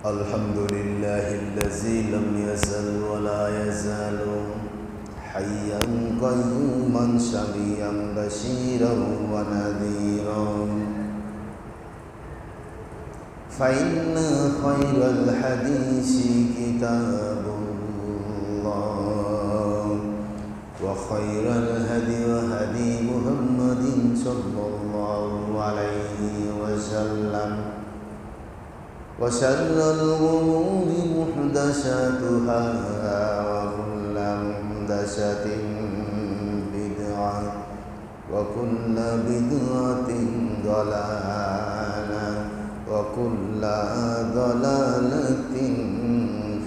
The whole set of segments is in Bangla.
الحمد لله الذي لم يزل ولا يزال حيا قيوما سميعا بشيرا ونذيرا فإن خير الحديث كتاب الله وخير الهدي هدي محمد صلى الله عليه وسلم وشر الأمور محدثاتها وكل محدثة بدعة وكل بدعة ضلالة وكل ضلالة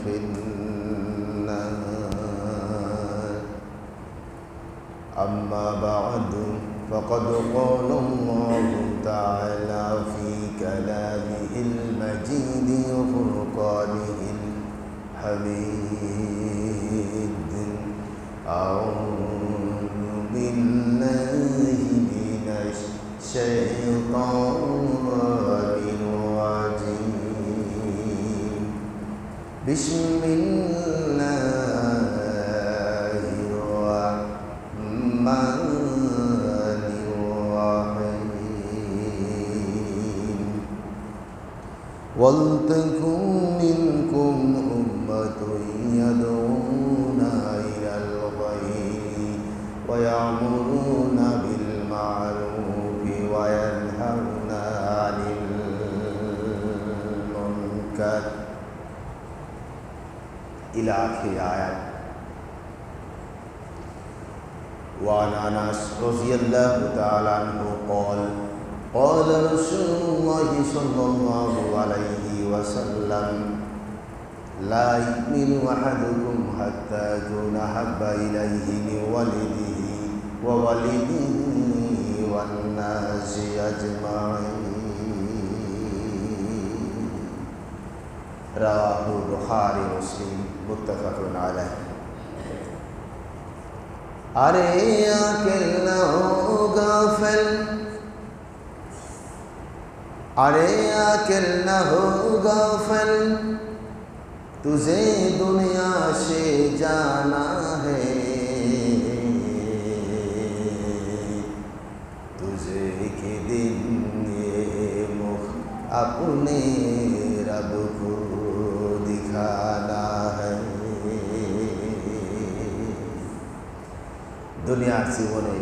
في النار أما بعد فقد قال الله تعالى في كلامه المجيد وفرقانه الحميد أعوذ بالله من الشيطان الرجيم بسم الله الرحمن ولتكن منكم أمة يدعون إلى الخير ويأمرون بالمعروف وينهون عن المنكر إلى آخر آيات. وعن أنس رضي الله تعالى عنه قال قال رسول الله صلى الله عليه وسلم لا يؤمن أحدكم حتى يكون أحب إليه من ولده وولده والناس أجمعين. رواه البخاري ومسلم متفق عليه. अरे आके न हो गाफिल अरे आकिल न हो गाफिल तुझे दुनिया से जाना है तुझे के दिन ये मुख अपने रब को दिखाना है। दुनियार जीवने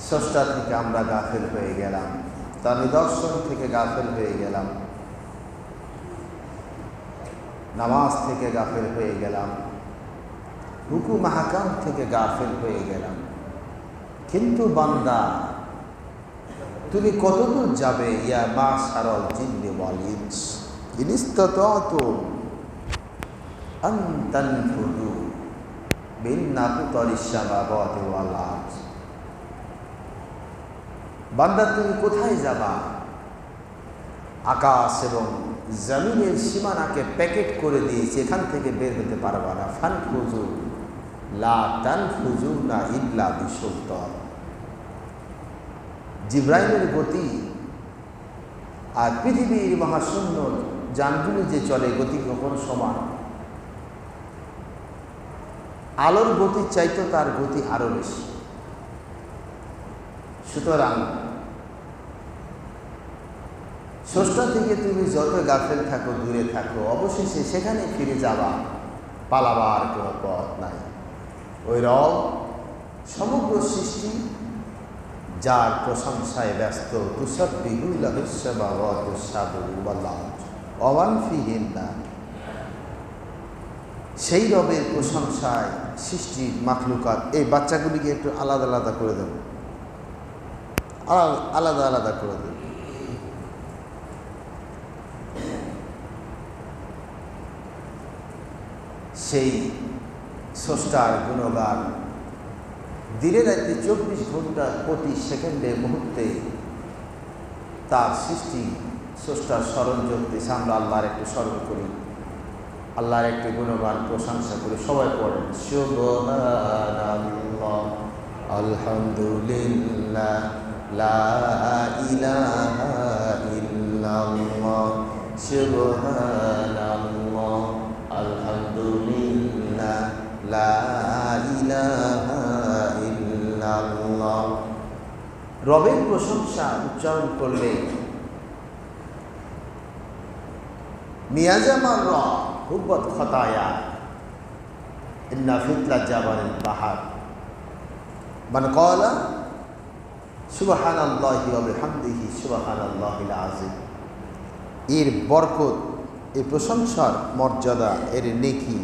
স্রষ্টা থেকে আমরা গাফিল হয়ে গেলাম, তার নিদর্শন থেকে গাফিল হয়ে গেলাম, নামাজ থেকে গাফিল হয়ে গেলাম, হুকুম হাকাম থেকে গাফিল হয়ে গেলাম। কিন্তু বান্দা তুমি কতদূর যাবে? ইয়া মাশারাল জিন্নি ওয়াল ইনস ইন ইসতাতাতুম আন তানফুযু মিন আকতারিস সামাওয়াতি ওয়াল আরদ। বান্দা তুমি কোথায় যাবা? আকাশ এবং জমিনের সীমানাকে প্যাকেট করে দিয়েছে, এখান থেকে বের হতে পারবা না। ফানফুজু লা তানফুজুনা ইল্লা বিসুলতান। জিব্রাইলের গতি আর পৃথিবীর মহাশূন্য যানগুলি যে চলে গতি কখনো সমান, আলোর গতির চাইতে তার গতি আরো বেশি। সুতরাং স্রষ্টা থেকে তুমি যত গাফেল থাকো, দূরে থাকো, অবশেষে সেখানে ফিরে যাবা, পালাবার কোনো পথ নাই। ওই রব সমগ্র সৃষ্টি যার প্রশংসায় ব্যস্ত, তুসাব্বিহু লাহুস সামাওয়াতু সাবউ ওয়াল আরদ ওয়া মান ফিহিন্না। সেই রবের প্রশংসায় সৃষ্টির মাখলুকাত, এই বাচ্চাগুলিকে একটু আলাদা আলাদা করে দেব, আলাদা আলাদা করে দেব। সেই স্রষ্টার গুণগান দিনে রাতে 24 ঘন্টা প্রতি সেকেন্ডে মুহূর্তে তার সৃষ্টি স্রষ্টার স্মরণ করতেছে। আমরা আল্লাহর একটু স্মরণ করি, আল্লাহর একটি গুণগান প্রশংসা করে সবাই পড়েন সুবহানাল্লাহ আলহামদুলিল্লাহ লা ইলাহা ইল্লাল্লাহ সুবহানাল্লাহ, আলহামদুলিল্লাহ, লা ইলাহা ইল্লাল্লাহ। রবের প্রশংসা উচ্চারণ করলে মিয়াজামার র হুব্বত খতায়া ইন্না ফিতলা জাবারিল বাহার মান ক্বালা সুবহানাল্লাহি ওয়া বিহামদিহি সুবহানাল্লাহিল আযীম। এর বরকত, এই প্রশংসার মর্যাদা, এর নেকি,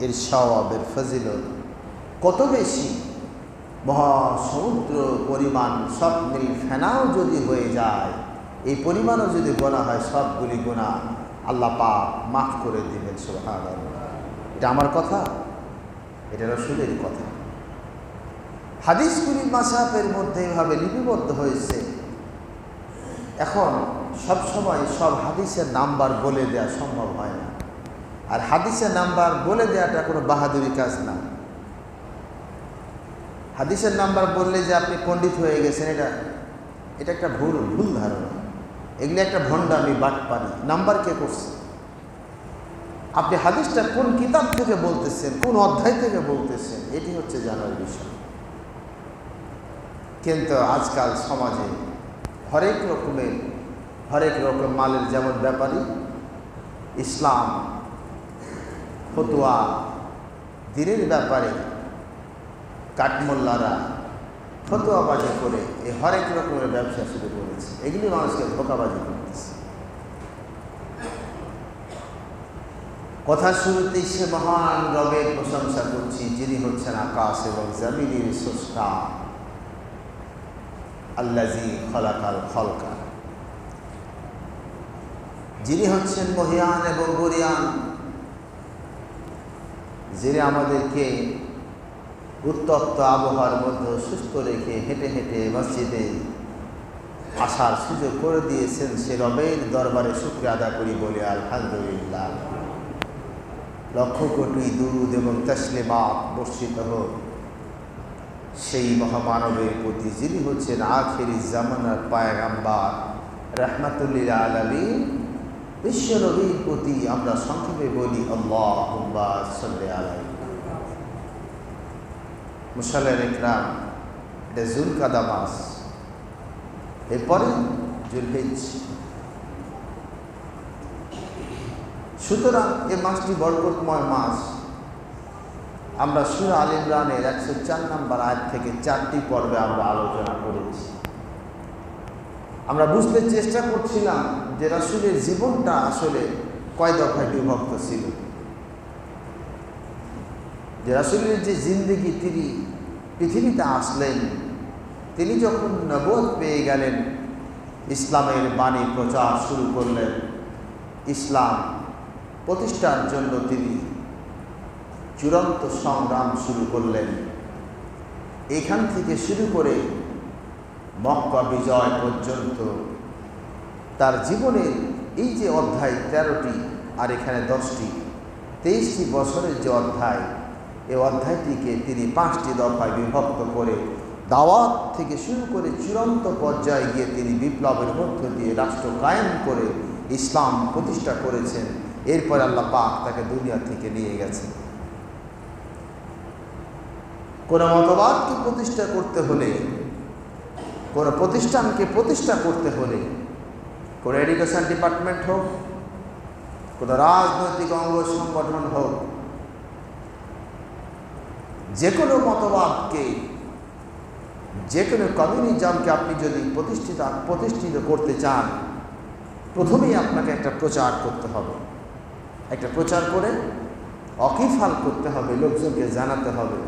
এর সওয়াব, এর ফজিলত কত বেশি! মহাসমুদ্র পরিমাণ সব মিল ফেনাও যদি হয়ে যায়, এই পরিমাণও যদি গোনা হয়, সবগুলি গোনা আল্লাহ পাক মাফ করে দিবেন। সুবহানাল্লাহ। এটা আমার কথা, এটা রাসূলের কথা। হাদিসগুলি মাশরাফের মধ্যে এভাবে লিপিবদ্ধ হয়েছে। এখন সব সময় সব হাদিসের নাম্বার বলে দেওয়া সম্ভব হয় না, আর হাদিসের নাম্বার বলে দেওয়াটা কোনো বাহাদুরি কাজ না। হাদিসের নাম্বার বললে যে আপনি পণ্ডিত হয়ে গেছেন, এটা একটা ভুল ধারণা। এগুলি একটা ভণ্ডামি, বাটপারি। নাম্বার কে করছে? আপনি হাদিসটা কোন কিতাব থেকে বলতেছেন, কোন অধ্যায় থেকে বলতেছেন, এটি হচ্ছে জানার বিষয়। কিন্তু আজকাল সমাজে হরেক রকম মালের যেমন ব্যাপারী, ইসলাম ফতোয়া দিনের ব্যাপারে কাঠমোল্লারা ফতোয়াবাজি করে এই হরেক রকমের ব্যবসা শুরু করেছে। এগুলি মানুষকে ধোঁকাবাজি করতেছে। কথা শুরুতেই সে মহান রবের প্রশংসা করছি, যিনি হচ্ছেন আকাশ এবং জমিনের স্রষ্টা, আল্লাযী খলাকাল খলকা, যিনি হচ্ছেন মহিয়ান এবং গরিয়ান, যিনি আমাদেরকে উত্তপ্ত আবহাওয়ার মধ্যে সুস্থ রেখে হেঁটে হেঁটে মসজিদে আসার সুযোগ করে দিয়েছেন। সে রবের দরবারে শুকরিয়া আদা করি, বলে আলহামদুলিল্লাহ। লক্ষ কোটি দুরূদ এবং তাসলিমাত বর্ষিত হোক সেই মহামানবের প্রতি, যিনি হচ্ছেন আখিরি জামানার পয়গম্বর, রাহমাতুল লিল আলামিন, বিশ্ব নবীর প্রতি আমরা সংক্ষেপে বলি আল্লাহুম্মা সাল্লি আলাইহি। মুসাল্লির ইকরাম, এটা জুলকাদা মাস, এরপরে জুলহিজ। সুতরাং এই মাসটি বরকতময় মাস। আমরা সূরা আল ইমরানের 104 নম্বর আয়াত থেকে 4টি পর্বে আমরা আলোচনা করেছি। আমরা বুঝতে চেষ্টা করছিলাম যে রাসূলের জীবনটা আসলে কয় দফায় বিভক্ত ছিল, যে রাসূলের যে জিন্দেগি, তিনি পৃথিবীতে আসলেন, তিনি যখন নবুয়ত পেয়ে গেলেন, ইসলামের বাণী প্রচার শুরু করলেন, ইসলাম প্রতিষ্ঠার জন্য তিনি চূড়ান্ত সংগ্রাম শুরু করলেন। এখান থেকে শুরু করে মক্কা বিজয় পর্যন্ত তার জীবনের এই যে অধ্যায় 13টি, আর এখানে 10টি, 23টি বছরের যে অধ্যায়, এই অধ্যায়টিকে তিনি 5টি দফায় বিভক্ত করে দাওয়াত থেকে শুরু করে চূড়ান্ত পর্যায়ে গিয়ে তিনি বিপ্লবের মধ্য দিয়ে রাষ্ট্র কায়েম করে ইসলাম প্রতিষ্ঠা করেছেন। এরপর আল্লাহ পাক তাকে দুনিয়া থেকে নিয়ে গেছেন। কোনো মতবাদকে প্রতিষ্ঠা করতে হলে, কোনো প্রতিষ্ঠানকে প্রতিষ্ঠা করতে হলে, কোনো এডুকেশন ডিপার্টমেন্ট হোক, কোনো রাজনৈতিক অঙ্গ সংগঠন হোক, যে কোনো মতবাদকে, যে কোনো কমিউনিজমকে আপনি যদি প্রতিষ্ঠিত করতে চান, প্রথমেই আপনাকে একটা প্রচার করতে হবে। একটা প্রচার করে অকিফাল করতে হবে, লোকজনকে জানাতে হবে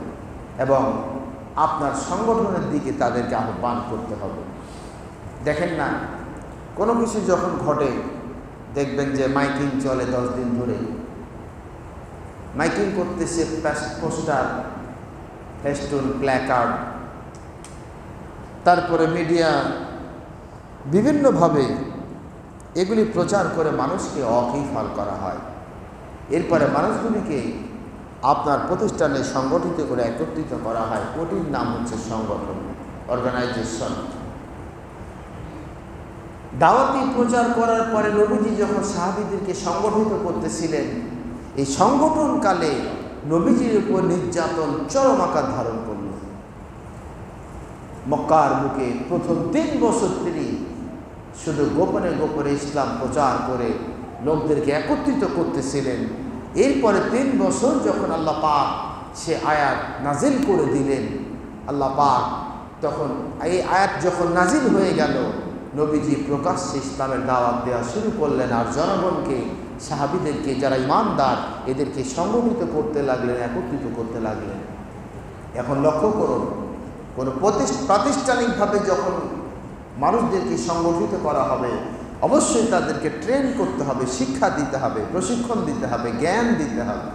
এবং আপনার সংগঠনের দিকে তাদেরকে আহ্বান করতে হবে। দেখেন না, কোনো কিছু যখন ঘটে দেখবেন যে মাইকিং চলে 10 দিন ধরে, মাইকিং করতেছে, পোস্টার, ফেস্টুন, প্ল্যাকার্ড, তারপরে মিডিয়া বিভিন্নভাবে এগুলি প্রচার করে মানুষকে অকিফাল করা হয়। এরপরে মানুষগুলিকে আপনার প্রতিষ্ঠানে সংগঠিত করে একত্রিত করা হয়। ওটির নাম হচ্ছে সংগঠন, অর্গানাইজেশন। দাওয়াতি প্রচার করার পরে নবীজি যখন সাহাবীদেরকে সংগঠিত করতেছিলেন, এই সংগঠনকালে নবীজির উপর নির্যাতন চরম আকার ধারণ করল। মক্কার বুকে প্রথম 3 বছর তিনি শুধু গোপনে গোপনে ইসলাম প্রচার করে লোকদেরকে একত্রিত করতেছিলেন। এরপরে 3 বছর যখন আল্লাহ পাক সে আয়াত নাজিল করে দিলেন, আল্লাহ পাক তখন এই আয়াত যখন নাজিল হয়ে গেল, নবীজি প্রকাশ্যে ইসলামের দাওয়াত দেওয়া শুরু করলেন। আর জনগণকে, সাহাবীদেরকে, যারা ইমানদার, এদেরকে সংগঠিত করতে লাগলেন, একত্রিত করতে লাগলেন। এখন লক্ষ্য করুন, কোনো প্রাতিষ্ঠানিকভাবে যখন মানুষদেরকে সংগঠিত করা হবে, অবশ্যই তাদেরকে ট্রেন করতে হবে, শিক্ষা দিতে হবে, প্রশিক্ষণ দিতে হবে, জ্ঞান দিতে হবে।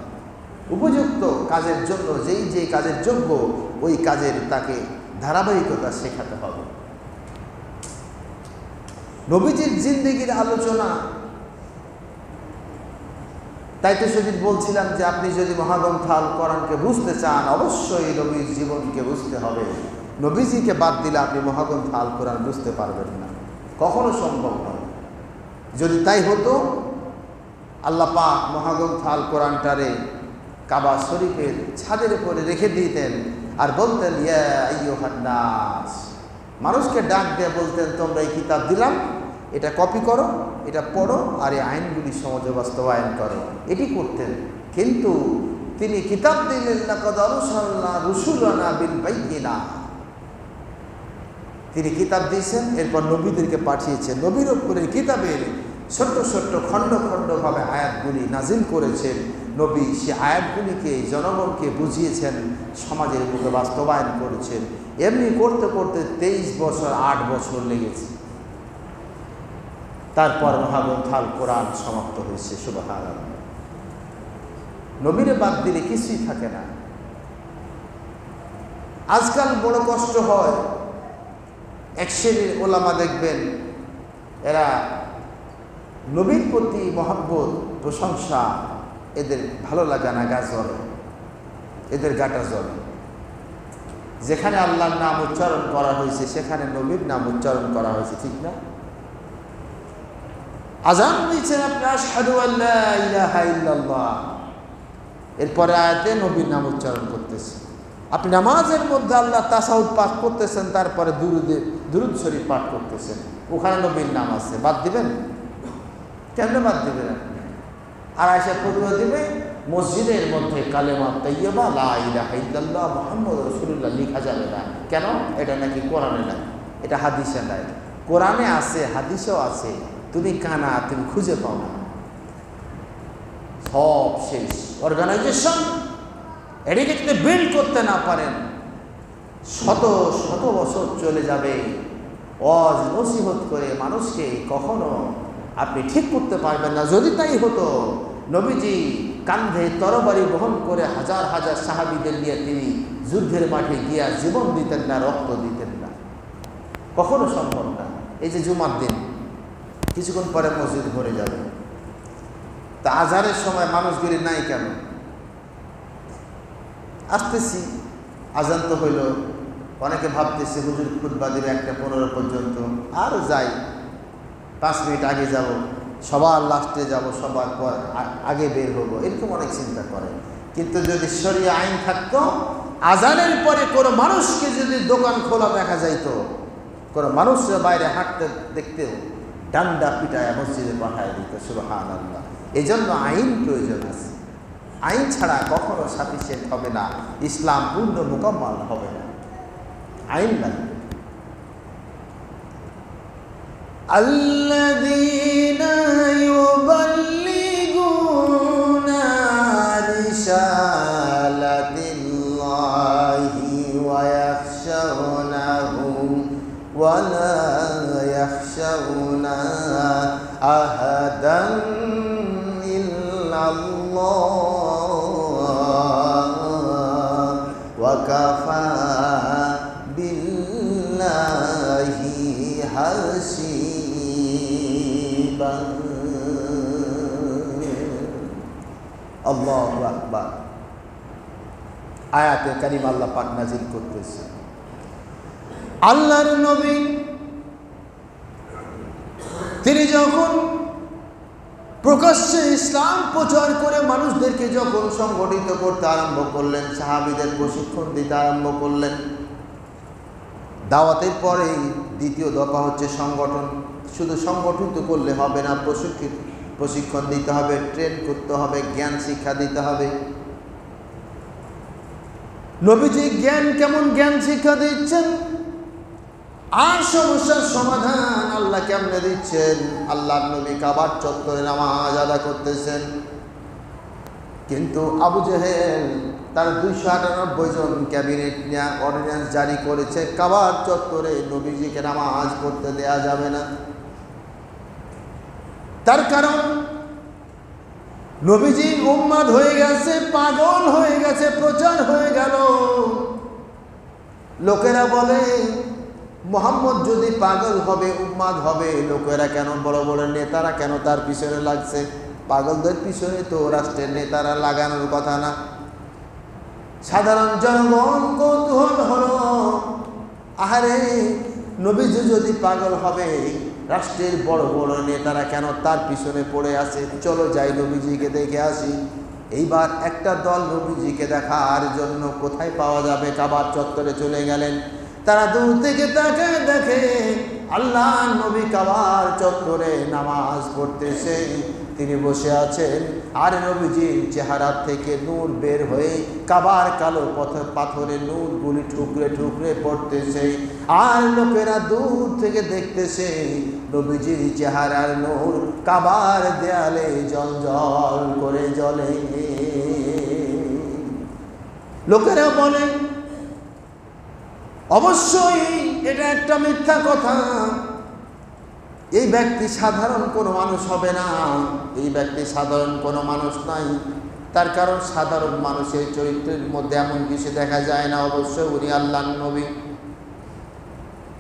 উপযুক্ত কাজের জন্য যেই কাজের যোগ্য, ওই কাজের তাকে ধারাবাহিকতা শেখাতে হবে। নবীজির জিন্দেগির আলোচনা, তাই তো সেদিন বলছিলাম যে আপনি যদি মহাগ্রন্থ আল কোরআনকে বুঝতে চান, অবশ্যই নবীর জীবনকে বুঝতে হবে। নবীজিকে বাদ দিলে আপনি মহাগ্রন্থ আল কোরআন বুঝতে পারবেন না, কখনো সম্ভব নয়। যদি তাই হতো, আল্লাহ পাক মহাগ্রন্থ আল কোরআনটারে কাবা শরীফের ছাদের উপরে রেখে দিতেন আর বলতেন, ইয়া আইয়ুহান নাস, মানুষকে ডাক দিয়ে বলতেন, তোমরা এই কিতাব দিলাম, এটা কপি করো, এটা পড়ো, আর এই আইনগুলি সমাজে বাস্তবায়ন করো, এটি করতেন। কিন্তু তিনি কিতাব দিলেন, লাকাদ আরসালনা রুসুলানা বিল বাইয়িনাত, তিনি কিতাব দিয়েছেন, এরপর নবীদেরকে পাঠিয়েছেন। নবীর উপরে কিতাবের ছোট্ট ছোট্ট খণ্ড খণ্ডভাবে আয়াতগুলি নাজিল করেছেন। নবী সে আয়াতগুলিকে জনগণকে বুঝিয়েছেন, সমাজের মুখে বাস্তবায়ন করেছেন। এমনি করতে করতে 23 বছর 8 বছর লেগেছে। তারপর মহাগ্রন্থ আল কোরআন সমাপ্ত হয়েছে। সুবহানাল্লাহ। নবীরে বাদ দিলে কিছুই থাকে না। আজকাল বড় কষ্ট হয়, এক শ্রেণীর ওলামা দেখবেন, এরা নবীর প্রতি মহব্বত, প্রশংসা, এদের ভালো লাগা না গা জ্বলে, এদের গাটা জ্বলে। যেখানে আল্লাহর নাম উচ্চারণ করা হয়েছে সেখানে নবীর নাম উচ্চারণ করা হয়েছে, ঠিক না? আযান দিয়েছেন আপনি, আশহাদু আল্লা ইলাহা ইল্লাল্লাহ, এরপরে আয়াতে নবীর নাম উচ্চারণ করতেছেন। আপনি নামাজের মধ্যে আল্লাহ তাশাহুদ পাঠ করতেছেন, তারপরে দুরূদ শরীফ পাঠ করতেছেন, ওখানে নবীর নাম আছে, বাদ দিবেন? কেন বাদ দিবেন? আর আয়েশা ফতোয়া দিবে, মসজিদের মধ্যে কালেমা তাইয়্যিবা লা ইলাহা ইল্লাল্লাহ মুহাম্মাদুর রাসূলুল্লাহ লেখা যাবে না। কেন? এটা নাকি কোরআনে নাই, এটা হাদিসে নাই। কোরআনে আছে, হাদিসেও আছে, তুমি কানা, তুমি খুঁজে পাও না। সব শেষ। অর্গানাইজেশন এটিকে যদি বিল্ড করতে না পারেন, শত শত বছর চলে যাবে। ওয়াজ নসিহত করে মানুষকে কখনো আপনি ঠিক করতে পারবেন না। যদি তাই হতো, নবীজি কান্ধে তরবারি বহন করে হাজার হাজার সাহাবীদের নিয়ে তিনি যুদ্ধের মাঠে গিয়া জীবন দিতেন না, রক্ত দিতেন না, কখনো সম্ভব না। এই যে জুমার দিন, কিছুক্ষণ পরে মসজিদ ভরে যাবে, তা আজানের সময় মানুষগুলি নাই কেন? আসতেছি, আজান তো হইল, অনেকে ভাবতেছে হুজুর খুতবা দিবে 1:15 পর্যন্ত, আরও যাই, 5 মিনিট আগে যাব, সবার লাস্টে যাব, সবার পর আগে বের হবো, এরকম অনেক চিন্তা করে। কিন্তু যদি শরীয়ত আইন থাকতো, আজানের পরে কোনো মানুষকে যদি দোকান খোলা দেখা যাইতো, কোনো মানুষরা বাইরে হাঁটতে দেখতেও ডান্ডা পিটায় মসজিদে পাঠায় দিত। সুবহানাল্লাহ। এই জন্য আইন প্রয়োজন আছে। আইন ছাড়া কখনো সাফিসিয়েন্ট হবে না, ইসলাম পূর্ণ মুকাম্মাল হবে না, আইন লাগবে। আল্লাযীনা ইউবাল্লিগুনা রিসালাতিল্লাহি ওয়া ইয়াখশাউনাহু ওয়া লা ইয়াখশাউনা আহাদান ইল্লাল্লাহ ওয়া কাফা বিল্লাহি হাসিবা। আল্লাহু আকবার। আয়াতে কারিমা আল্লাহ পাক নাযিল করতেছে। আল্লাহর নবী তিনি যখন প্রকাশ্যে ইসলাম প্রচার করে মানুষদেরকে যখন সংগঠিত করতে আরম্ভ করলেন, সাহাবীদের প্রশিক্ষণ দিতে আরম্ভ করলেন, দাওয়াতের পরেই দ্বিতীয় দফা হচ্ছে সংগঠন। শুধু সংগঠিত করলে হবে না, প্রশিক্ষণ দিতে হবে, ট্রেন করতে হবে, জ্ঞান শিক্ষা দিতে হবে। নবীজি কেমন জ্ঞান শিক্ষা দিচ্ছেন আর সমস্যার সমাধান আল্লাহ কেমনে দিচ্ছেন। আল্লাহর নবী কাবার চত্বরে নামাজ আদা করতেছেন, কিন্তু আবু জেহেল তার 298 জন ক্যাবিনেট নিয়ে অর্ডিন্যান্স জারি করেছে, কাবার চত্বরে নবীজিকে নামাজ পড়তে দেয়া যাবে না। তার কারণ নবীজি উম্মাদ হয়ে গেছে, পাগল হয়ে গেছে, প্রচার হয়ে গেল। লোকেরা বলে মুহাম্মদ যদি পাগল হবে, উম্মাদ হবে, লোকেরা কেন, বড় বড় নেতারা কেন তার পিছনে লাগছে? পাগলদের পিছনে তো রাষ্ট্রের নেতারা লাগানোর কথা না। সাধারণ জনগণ কৌতূহল হলো, আহারে নবীজি যদি পাগল হবে, রাষ্ট্রের বড় বড় নেতারা কেন তার পিছনে পড়ে আছে? চলো যাই নবীজিকে দেখে আসি। এইবার একটা দল নবীজিকে দেখার জন্য কোথায় পাওয়া যাবে, কাবার চত্বরে চলে গেলেন। তারা দূর থেকে তাকায়, দেখে আল্লাহ নবী কাবার চত্বরে নামাজ পড়তেছে, তিনি বসে আছেন, আর নবীজির চেহারা থেকে নূর বের হয়ে কাবার কালো পাথরে নূরগুলি ঠুকরে ঠুকরে পড়তেছে। আর লোকেরা দূর থেকে দেখতেছে নবীজির চেহারার নূর কাবার দেয়ালে জ্বলজ্বল করে জ্বলে। লোকেরা বলে অবশ্যই এটা একটা মিথ্যা কথা, এই ব্যক্তি সাধারণ কোনো মানুষ হবে না, এই ব্যক্তি সাধারণ কোনো মানুষ নাই। তার কারণ সাধারণ মানুষের চরিত্রের মধ্যে এমন কিছু দেখা যায় না, অবশ্যই উনি আল্লাহর নবী।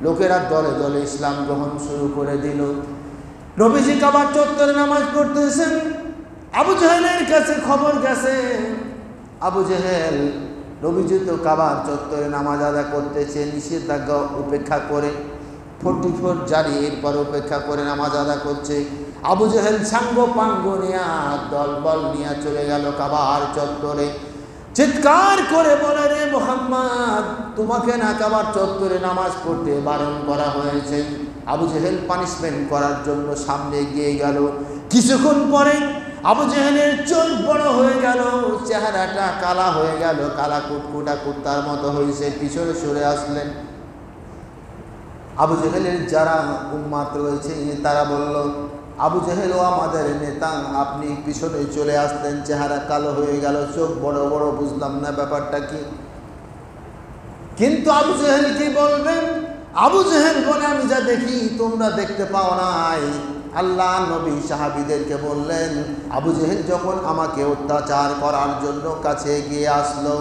লোকেরা দলে দলে ইসলাম গ্রহণ শুরু করে দিল। নবীজি কাবার চত্বরে নামাজ পড়তেছেন, আবু জেহেলের কাছে খবর গেছে। আবু জেহেল নবীজি তো কাবার চত্বরে নামাজ আদা করতেছে, নিষেধাজ্ঞা উপেক্ষা করে 44 জারি, এরপর উপেক্ষা করে নামাজ আদা করছে। আবু জেহেল সাঙ্গ পাঙ্গ নিয়া দলবল নিয়ে চলে গেল কাবার চত্বরে, চিৎকার করে বলে, রে মুহাম্মদ, তোমাকে না কাবার চত্বরে নামাজ পড়তে বারণ করা হয়েছে। আবু জেহেল পানিশমেন্ট করার জন্য সামনে এগিয়ে গেল। কিছুক্ষণ পরে আবু জেহেলের চোখ বড় হয়ে গেল, চেহারাটা কালা হয়ে গেল, কালা কুটকুটা কুত্তার মতো হয়েছে, পিছনে সরে আসলেন। আবু জেহেলের যারা উম্মাত রয়েছে তারা বলল, আবু জেহেল ও আমাদের নেতা, আপনি পিছনে চলে আসতেন, চেহারা কালো হয়ে গেল, চোখ বড় বড়, বুঝলাম না ব্যাপারটা কি। কিন্তু আবু জেহেল কি বলবেন? আবু জেহেল বলে, আমি যা দেখি তোমরা দেখতে পাও নাই। আল্লাহ নবী সাহাবীদেরকে বললেন, আবু জেহেল যখন আমাকে অত্যাচার করার জন্য কাছে এগিয়ে আসলো,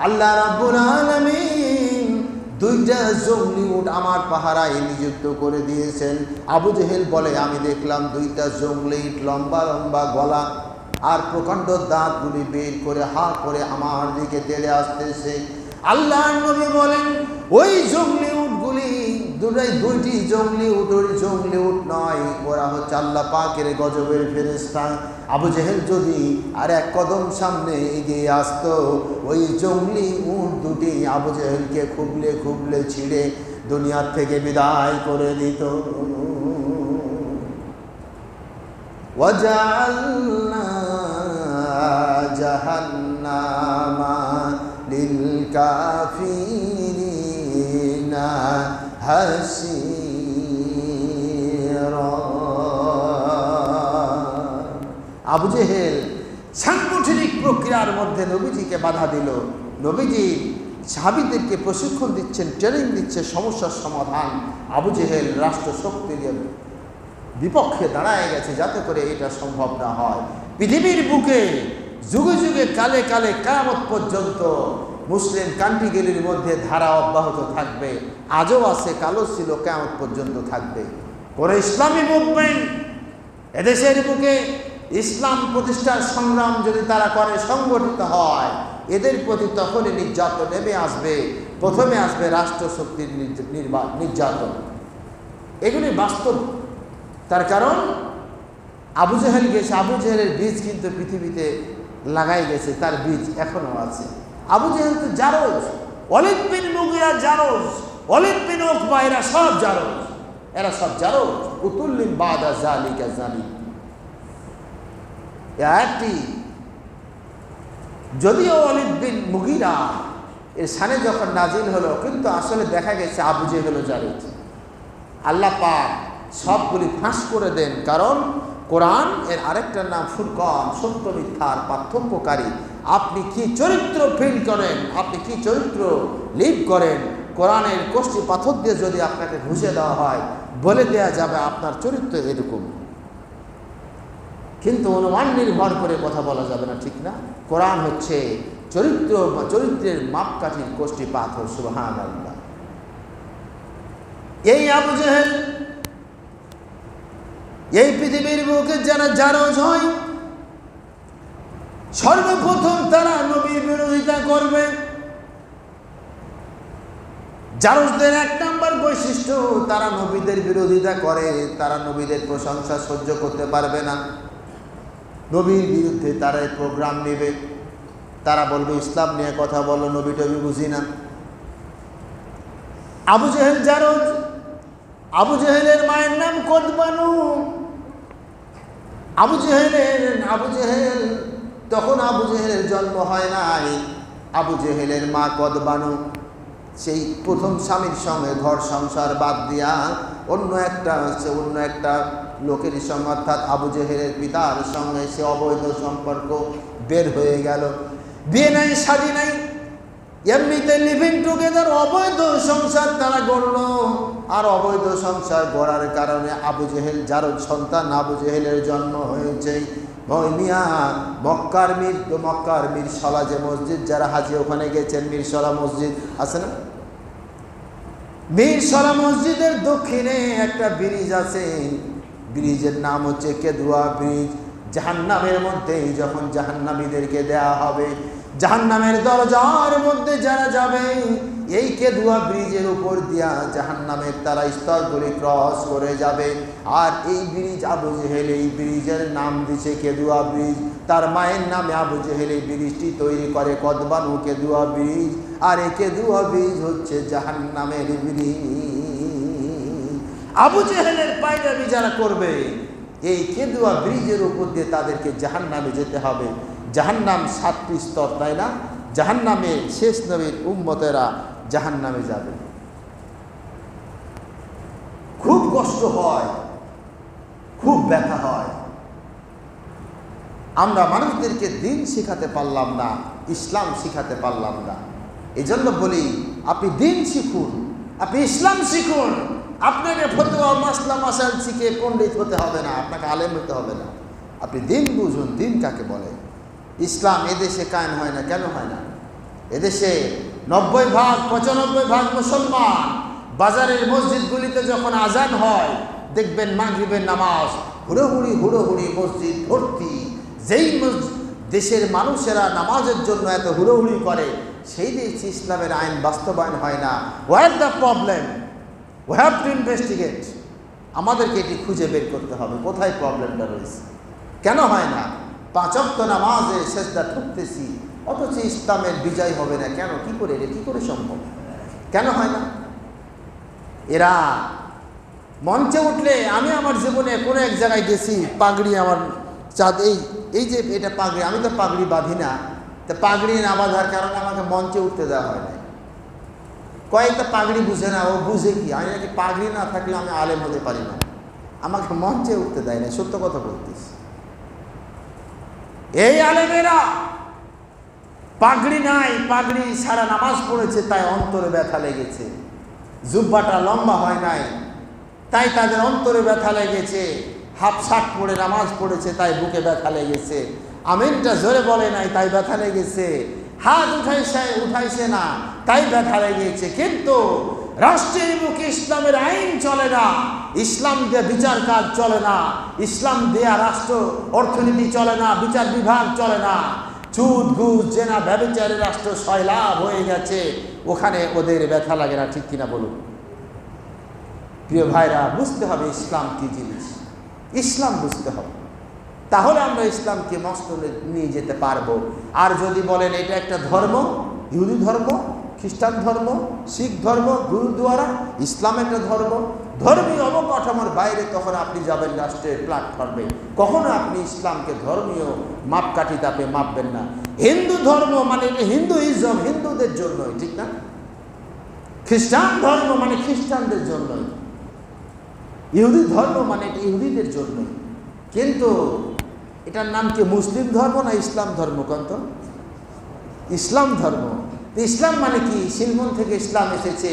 আল্লাহ রাব্বুল আলামিন 2টা জঙ্গলি উট আমার পাহারায় নিযুক্ত করে দিয়েছেন। আবু জেহেল বলে, আমি দেখলাম 2টা জঙ্গলি উট, লম্বা লম্বা গলা আর প্রকাণ্ড দাঁতগুলি বের করে হা করে আমার দিকে তেড়ে আসতেছে। আল্লাহ নবী বলেন, ওই জঙ্গলি উটগুলি দুইটি জঙ্গলি উট, ওই জঙ্গলি উট নয়, ওরা হচ্ছে আল্লাহ পাকের গজবের ফেরেশতা। আবু জেহেল যদি আর এক কদম সামনে এগিয়ে আসতো, ওই জঙ্গলি উট দুটি আবু জেহেলকে খুবলে খুবলে ছিঁড়ে দুনিয়ার থেকে বিদায় করে দিত। ওয়াজআলনা জাহান্নামা লিল কাফিরিনা হাসীরা। আবু জেহেল সাংগঠনিক প্রক্রিয়ার মধ্যে নবীজিকে বাধা দিল। নবীজি সাহাবীদেরকে প্রশিক্ষণ দিচ্ছেন, ট্রেনিং দিচ্ছে, সমস্যার সমাধান। আবু জেহেল রাষ্ট্র শক্তির বিপক্ষে দাঁড়ায় গেছে যাতে করে এটা সম্ভব না হয়। পৃথিবীর বুকে যুগে যুগে কালে কালে কিয়ামত পর্যন্ত মুসলিম কান্ট্রিগুলির মধ্যে ধারা অব্যাহত থাকবে, আজও আছে, কালো ছিল, কিয়ামত পর্যন্ত থাকবে। পরে ইসলামী মুভমেন্ট এদেশের বুকে ইসলাম প্রতিষ্ঠার সংগ্রাম যদি তারা করে, সংগঠিত হয়, এদের প্রতি তখনই নির্যাতন নেমে আসবে। প্রথমে আসবে রাষ্ট্রশক্তির নির্যাতন। এগুলি বাস্তব তার কারণ আবু জেহেল গেছে, আবু জেহেলের বীজ কিন্তু পৃথিবীতে লাগাই গেছে, তার বীজ এখনো আছে। আবু জেহেল তো জারজ, ওয়ালিদ বিন মুগিরা জারজ, ওয়ালিদ বিন উকবা এরা সব জারজ, এরা সব জারজ। উতুল্লিম বাদা জালিকা জালিম। এই আয়াতটি যদিও ওয়ালিদ বিন মুগিরা এর শানে যখন নাজিল হলো, কিন্তু আসলে দেখা গেছে আবু জেহেল জারজ। আল্লাহ পাক সবগুলি ফাঁস করে দেন, কারণ কোরআন এর আরেকটার নাম ফুরকান, সত্য মিথ্যার পার্থক্যকারী। আপনি কি চরিত্র ফিল করেন, আপনি কি চরিত্র লিভ করেন, কোরআনের কোষ্ঠী পাথর দিয়ে যদি আপনাকে ঘুষে দেওয়া হয়, বলে দেওয়া যাবে আপনার চরিত্র এরকম। কিন্তু অনুমান নির্ভর করে কথা বলা যাবে না, ঠিক না? কোরআন হচ্ছে চরিত্রের মাপকাঠির কোষ্ঠী পাথর। সুবহানাল্লাহ। এই আবু জেহেল এই পৃথিবীর বুকে যারা জারজ হয়, সর্বপ্রথম তারা নবীর বিরোধিতা করবে। জারজদের এক নম্বর বৈশিষ্ট্য, তারা নবীদের বিরোধিতা করে, তারা নবীদের প্রশংসা সহ্য করতে পারবে না। নবীর বিরুদ্ধে তারা এই প্রোগ্রাম নেবে, তারা বলবে ইসলাম নিয়ে কথা বলো, নবী টবি বুঝি না। আবু জেহেল জারজ। আবু জেহেলের মায়ের নাম কদবানু। আবু জেহেল তখন আবু জেহেলের জন্ম হয় নাই। আবু জেহেলের মা কদবানু সেই প্রথম স্বামীর সঙ্গে ঘর সংসার বাদ দিয়া অন্য একটা লোকের সঙ্গে, অর্থাৎ আবু জেহেলের পিতার সঙ্গে সে অবৈধ সম্পর্ক বের হয়ে গেল। বিয়ে নাই, শাদী নাই, এমনিতে লিভিং টুগেদার, অবৈধ সংসার তারা গড়ল। আর অবৈধ সংসার গড়ার কারণে আবু জেহেল জারজ সন্তান আবু জেহেলের জন্ম হয়েছে। মক্কার মিরসলা যে মসজিদ, যারা হাজি ওখানে গেছেন, মিরসলা মসজিদ আছে না? মিরসলা মসজিদের দক্ষিণে একটা ব্রিজ আছে, ব্রিজের নাম হচ্ছে কেদুয়া ব্রিজ। জাহান্নামের মধ্যে যখন জাহান্নামীদেরকে দেয়া হবে, জাহান্নামের দরজার মধ্যে যারা যাবে, এই কেদুয়া ব্রিজের উপর দিয়া জাহান্নামের তারা স্তরগুলি ক্রস করে যাবে। আর এই ব্রিজ আবু জেহেল, এই ব্রিজের নাম দিছে কেদুয়া ব্রিজ। তার মায়ের নামে আবু জেহেল এই ব্রিজটি তৈরি করে, কদবানু কেদুয়া ব্রিজ। আর এই কেদুয়া ব্রিজ হচ্ছে জাহান্নামের ব্রিজ। আবু জেহেলের পায়রাবি যারা করবে, এই কেদুয়া ব্রিজের উপর দিয়ে তাদেরকে জাহান্নামে যেতে হবে। জাহান্নাম 7টি স্তর, তাই না? জাহান্নামে শেষ নবীর উম্মতেরা জাহান্নামে যাবে। খুব কষ্ট হয়, খুব ব্যথা হয়। আমরা মানুষদেরকে দিন শিখাতে পারলাম না, ইসলাম শিখাতে পারলাম না। এই জন্য বলি, আপনি দিন শিখুন, আপনি ইসলাম শিখুন। আপনাকে ফতোয়া মাসলা মাসাইল শিখে পণ্ডিত হতে হবে না, আপনাকে আলেম হতে হবে না। আপনি দিন বুঝুন, দিন কাকে বলে। ইসলাম এদেশে কায়েম হয় না, কেন হয় না? এদেশে 90-95% মুসলমান। বাজারের মসজিদগুলিতে যখন আজান হয়, দেখবেন মাগরিবের নামাজ হুড়োহুড়ি মসজিদ ভর্তি। যেই দেশের মানুষেরা নামাজের জন্য এত হুড়োহুড়ি করে, সেই দেশে ইসলামের আইন বাস্তবায়ন হয় না। What the problem? We have to investigate. আমাদেরকে এটি খুঁজে বের করতে হবে, কোথায় প্রবলেমটা রয়েছে, কেন হয় না। 5 ওয়াক্ত নামাজে সেজদা ঠুকতেছি, অথচ ইসলামের বিজয় হবে না কেন? কি করে, এটা কি করে সম্ভব? কেন হয় না? এরা মঞ্চে উঠলে, আমি আমার জীবনে কোনো এক জায়গায় গেছি, পাগড়ি আমার এই যে এটা পাগড়ি, আমি তো পাগড়ি বাঁধি না, তা পাগড়ি না বাঁধার কারণে আমাকে মঞ্চে উঠতে দেওয়া হয় না। কয়েকটা পাগড়ি বুঝে না, ও বুঝে কি, আমি নাকি পাগড়ি না থাকলে আমি আলেম হতে পারি না, আমাকে মঞ্চে উঠতে দেয় না। সত্য কথা বলতিস। এই আলেমেরা পাগড়ি নাই, পাগড়ি ছাড়া নামাজ পড়েছে, তাই অন্তরে ব্যথা লেগেছে। জুব্বাটা লম্বা হয় নাই, তাই তাদের অন্তরে ব্যথা লেগেছে। হাফ শার্ট পরে নামাজ পড়েছে, তাই বুকে ব্যথা লেগেছে। আমিনটা জোরে বলে নাই, তাই ব্যথা লেগেছে। হাত উঠাইছে না, তাই ব্যথা লেগেছে। কিন্তু রাষ্ট্রের মুখে ইসলামের আইন চলে না, ইসলাম দিয়ে বিচার কাজ চলে না, ইসলাম দেয়া রাষ্ট্র অর্থনীতি চলে না, বিচার বিভাগ চলে না। সুদ ঘুষ জেনা ব্যভিচারের রাষ্ট্র সয়লাভ হয়ে গেছে, ওখানে ওদের ব্যথা লাগে না, ঠিক কিনা বলুন? প্রিয় ভাইরা, বুঝতে হবে ইসলাম কি জিনিস। ইসলাম বুঝতে হবে, তাহলে আমরা ইসলামকে মস্তলে নিয়ে যেতে পারবো। আর যদি বলেন এটা একটা ধর্ম, ইহুদি ধর্ম, খ্রিস্টান ধর্ম, শিখ ধর্ম, গুরুদুয়ারা, ইসলাম একটা ধর্ম, ধর্মীয় অবকাঠামোর বাইরে, তখন আপনি যাবেন রাষ্ট্রের প্ল্যাটফর্মে, কখনো আপনি ইসলামকে ধর্মীয় মাপকাঠি তাপে মাপবেন না। হিন্দু ধর্ম মানে এটা হিন্দুইজম, হিন্দুদের জন্যই, ঠিক না? খ্রিস্টান ধর্ম মানে খ্রিস্টানদের জন্যই, ইহুদি ধর্ম মানে এটা ইহুদিদের জন্যই। কিন্তু এটার নাম কি মুসলিম ধর্ম না ইসলাম ধর্ম? কত ইসলাম ধর্ম। ইসলাম মানে কি? সিলমন থেকে ইসলাম এসেছে,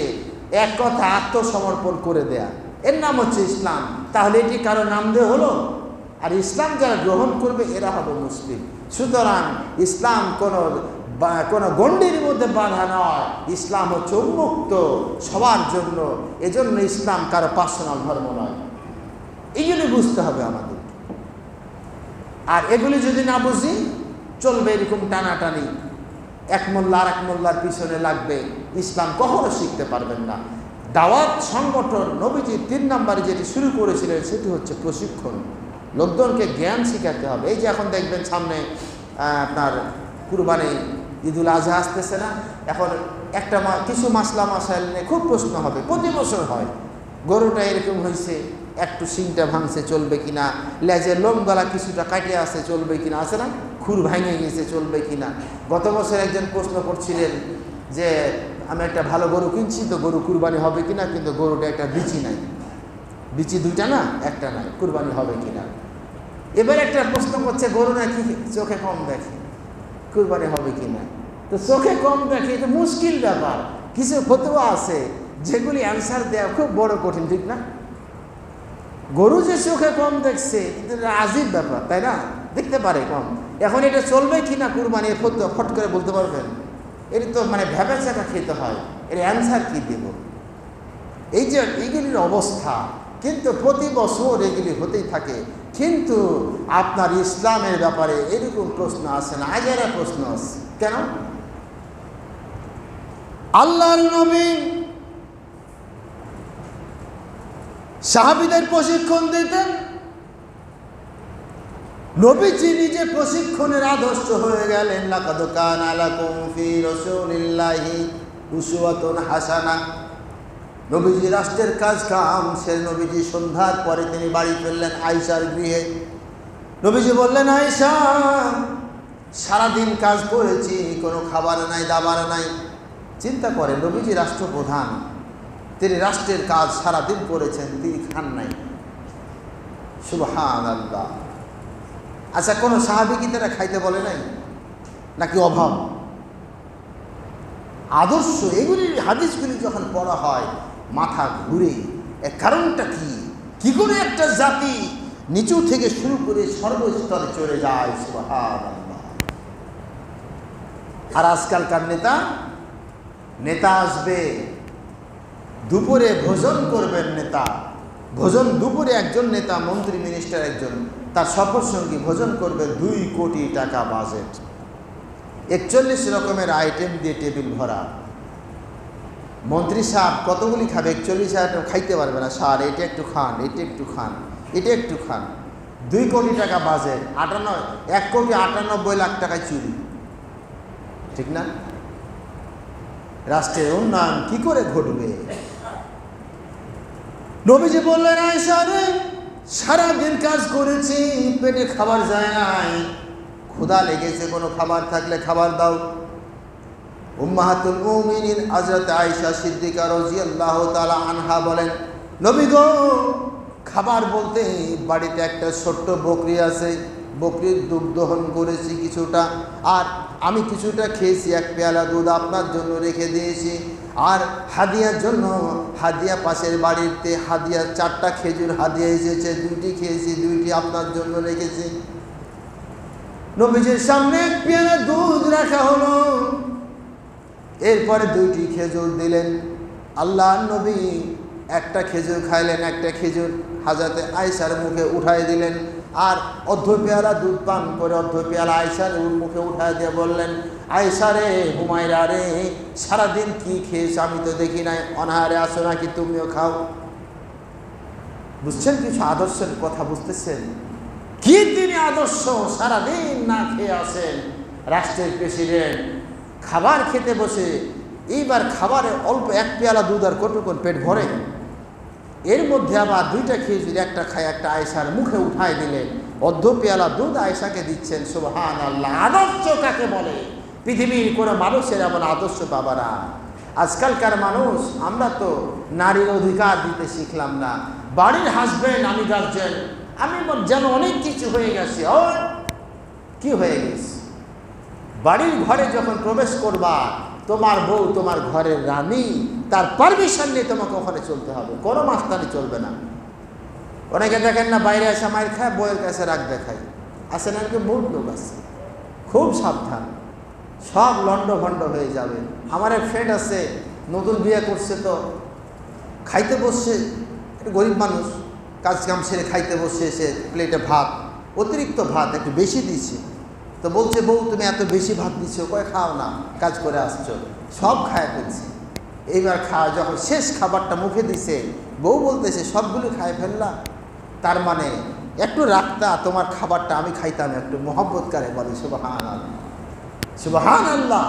এক কথা আত্মসমর্পণ করে দেয়া, এর নাম হচ্ছে ইসলাম। তাহলে এটি কারো নাম দিয়ে হলো? আর ইসলাম যারা গ্রহণ করবে এরা হবে মুসলিম। সুতরাং ইসলাম কোনো গণ্ডির মধ্যে বাধা নয়, ইসলাম হচ্ছে উন্মুক্ত সবার জন্য। এজন্য ইসলাম কারো পার্সোনাল ধর্ম নয়। এইগুলি বুঝতে হবে আমাদের। আর এগুলি যদি না বুঝি, চলবে এরকম টানাটানি, এক মোল্লা আর এক মোল্লার পিছনে লাগবে, ইসলাম কখনো শিখতে পারবেন না। দাওয়াত সংগঠন নবীজি 3 নম্বরে যেটি শুরু করেছিলেন সেটি হচ্ছে প্রশিক্ষণ। লোকজনকে জ্ঞান শিখাতে হবে। এই যে এখন দেখবেন সামনে আপনার কুরবানি, ঈদুল আজহা আসতেছে না? এখন কিছু মাসলা মাসাইল নিয়ে খুব প্রশ্ন হবে, প্রতি বছর হয়। গরুটা এরকম হয়েছে, একটু শিংটা ভাঙছে, চলবে কিনা? লেজের লোম গলা কিছুটা কাটিয়ে আছে, চলবে কিনা? আছে না? খুর ভাঙে গেছে, চলবে কিনা? গত বছর একজন প্রশ্ন করছিলেন যে আমি একটা ভালো গরু কিনছি, তো গরু কুরবানি হবে কিনা, কিন্তু গরুটা একটা বিচি নাই, বিচি 2টা না, একটা নাই, কুরবানি হবে কিনা? এবার একটা প্রশ্ন করছে, গরু নাকি চোখে কম দেখে, কুরবানি হবে কিনা? তো চোখে কম দেখে, এটা মুশকিল ব্যাপার। কিছু ফতোয়া আছে যেগুলি অ্যান্সার দেওয়া খুব বড় কঠিন, ঠিক না? গরু যে চোখে কম দেখছে, এটা আজীব ব্যাপার, তাই না? দেখতে পারে কম, এখন এটা চলবে কিনা কুরবানি, ফট করে বলতে পারবেন? এটা তো মানে ভেবে চাকা খেতে হয়, এর অ্যান্সার কি দেব? এই যে এইগুলির অবস্থা, কিন্তু প্রতি বছর এগুলি হতেই থাকে। কিন্তু আপনার ইসলামের ব্যাপারে এরকম প্রশ্ন আসে না, আজেরা প্রশ্ন আসে কেন? আল্লাহর নবী সাহাবীদের প্রশিক্ষণ দিতেন, নবীজি নিজে প্রশিক্ষণের আদর্শ হয়ে গেলেন। লাকাদ কানা লাকুম ফি রাসূলিল্লাহি উসওয়াতুন হাসানাহ। নবীজি রাষ্ট্রের কাজ কাম সে, নবীজি সন্ধ্যার পরে তিনি বাড়ি ফিরলেন আয়েশার গৃহে। নবীজি বললেন, আয়েশা, সারাদিন কাজ করেছি, কোনো খাবার নাই, দাবার নাই। চিন্তা করেন, নবীজি রাষ্ট্রপ্রধান, তিনি রাষ্ট্রের কাজ সারাদিন করেছেন, তিনি খান নাই। সুবহানাল্লাহ। আচ্ছা, কোনো সাহাবী কি তারা খাইতে বলে নাই? নাকি অভাব? আদর্শ এগুলি, হাদিসগুলি যখন পড়া হয় মাথা ঘুরে। এর কারণটা কি? কি করে একটা জাতি নিচু থেকে শুরু করে সর্বস্তরে চলে যায়? সুবহানাল্লাহ। আর আজকালকার নেতা আসবে, দুপুরে ভোজন করবেন নেতা, ভোজন দুপুরে একজন নেতা, মন্ত্রী মিনিস্টার একজন, তার সফর সঙ্গী ভোজন করবে 2 কোটি টাকা বাজেট, 41 রকমের আইটেম দিয়ে টেবিল ভরা। মন্ত্রী সাহেব কতগুলি খাবে? 41,000 খাইতে পারবে না। স্যার, এটা একটু খান, এটা একটু খান, এটা একটু খান। 2 কোটি টাকা বাজেট, 1,98,00,000 টাকায় চুরি, ঠিক না? রাষ্ট্রের উন্নয়ন কি করে ঘটবে? নবীজি বললেন, আয়েশা রে, সারাদিন কাজ করেছি, পেটে খাবার যায় নাই, ক্ষুধা লেগেছে, কোনো খাবার থাকলে খাবার দাও। উম্মাহাতুল মুমিনিন হযরত আয়েশা সিদ্দিকা রাদিয়াল্লাহু তাআলা আনহা বলেন, নবী গো, খাবার বলতে বাড়িতে একটা ছোট্ট বকরি আছে, বকরির দুধ দহন করেছি কিছুটা, আর আমি কিছুটা খেয়েছি, 1 পেয়ালা দুধ আপনার জন্য রেখে দিয়েছি। আর হাদিয়ার জন্য, হাদিয়া পাশের বাড়িতে হাদিয়া 4টা খেজুর হাদিয়া এসেছে, 2টি খেয়েছি, 2টি আপনার জন্য রেখেছি। নবীজির সামনে 1 পেয়ালা দুধ রাখা হলো, এরপরে 2টি খেজুর দিলেন। আল্লাহর নবী একটা খেজুর খাইলেন, একটা খেজুর হযরত আয়েশার মুখে উঠাই দিলেন, আর অর্ধ পেয়ালা দুধ পান করে অর্ধ পেয়ালা আয়েশার মুখে উঠাই দিয়ে বললেন, আয়েশা রে, হুমায়রা রে, সারাদিন কি খেয়েছ আমি তো দেখি নাই, অনাহারে আসো নাকি? তুমিও খাও। বুঝছেন কিছু আদর্শের কথা বুঝতেছেন? কি তিনি আদর্শ! সারাদিন না খেয়ে আসেন রাষ্ট্রের প্রেসিডেন্ট, খাবার খেতে বসে এইবার খাবারে অল্প এক পেয়ালা দুধ আর কতক্ষণ পেট ভরে, এর মধ্যে আবার দুইটা খেজুর একটা খায় একটা আয়েশার মুখে উঠায় দিলেন, অর্ধ পেয়ালা দুধ আয়েশাকে দিচ্ছেন। সুবহানাল্লাহ! আদর্শ কাকে বলে? পৃথিবীর কোনো মানুষের এমন আদর্শ বাবারা। আজকালকার মানুষ, আমরা তো নারীর অধিকার দিতে শিখলাম না। বাড়ির হাজবেন্ড, আমি গার্জেন, আমি যেন অনেক কিছু হয়ে গেছে। ও কি হয়ে গেছে? বাড়ির ঘরে যখন প্রবেশ করবা, তোমার বউ তোমার ঘরের রানী, তার পারমিশন নিয়ে তোমাকে ওখানে চলতে হবে, কোনো মাস্তানি চলবে না। অনেকে দেখেন না বাইরে এসে মাইর খায়, বউয়ের কাছে রাগ দেখায়, আসে না? বহুত লোক আছে, খুব সাবধান, সব লন্ড ভন্ড হয়ে যাবে। আমার এক ফ্রেন্ড আছে, নতুন বিয়ে করছে, তো খাইতে বসছে, গরিব মানুষ, কাজ কাম সেরে খাইতে বসছে, এসে প্লেটে ভাত, অতিরিক্ত ভাত একটু বেশি দিচ্ছে। তো বলছে, বউ তুমি এত বেশি ভাত দিচ্ছ, কয় খাও না, কাজ করে আসছো। সব খায় ফেলছে। এইবার খাওয়া যখন শেষ খাবারটা মুখে দিছে, বউ বলতেছে সবগুলো খায় ফেললা, তার মানে একটু রাখতা, তোমার খাবারটা আমি খাইতাম একটু মহব্বত করে। বলে সুবহানাল্লাহ, সুবহানাল্লাহ।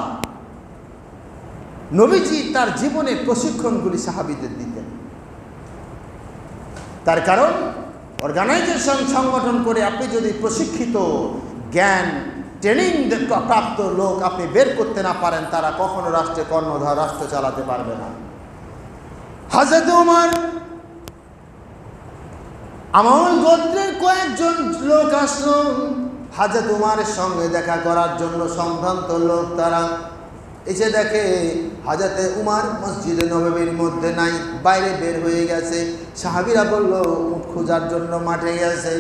নবীজি তার জীবনে প্রশিক্ষণগুলি সাহাবীদের দিতেন। তার কারণ অর্গানাইজেশন সংগঠন করে আপনি যদি প্রশিক্ষিত, জ্ঞান, ট্রেনিং প্রাপ্ত লোক আপনি বের করতে না পারেন, তারা কখনো রাষ্ট্রে কর্ণধার, রাষ্ট্র চালাতে পারবে না। হযরত ওমর, আমল গোত্রের কয়েকজন লোক আসলো হযরত ওমরের সঙ্গে দেখা করার জন্য, সম্ভ্রান্ত লোক তারা। এসে দেখে হযরত ওমর মসজিদে নববীর মধ্যে নাই, বাইরে বের হয়ে গেছে। সাহাবীরা বলল উট খোঁজার জন্য মাঠে গেছে।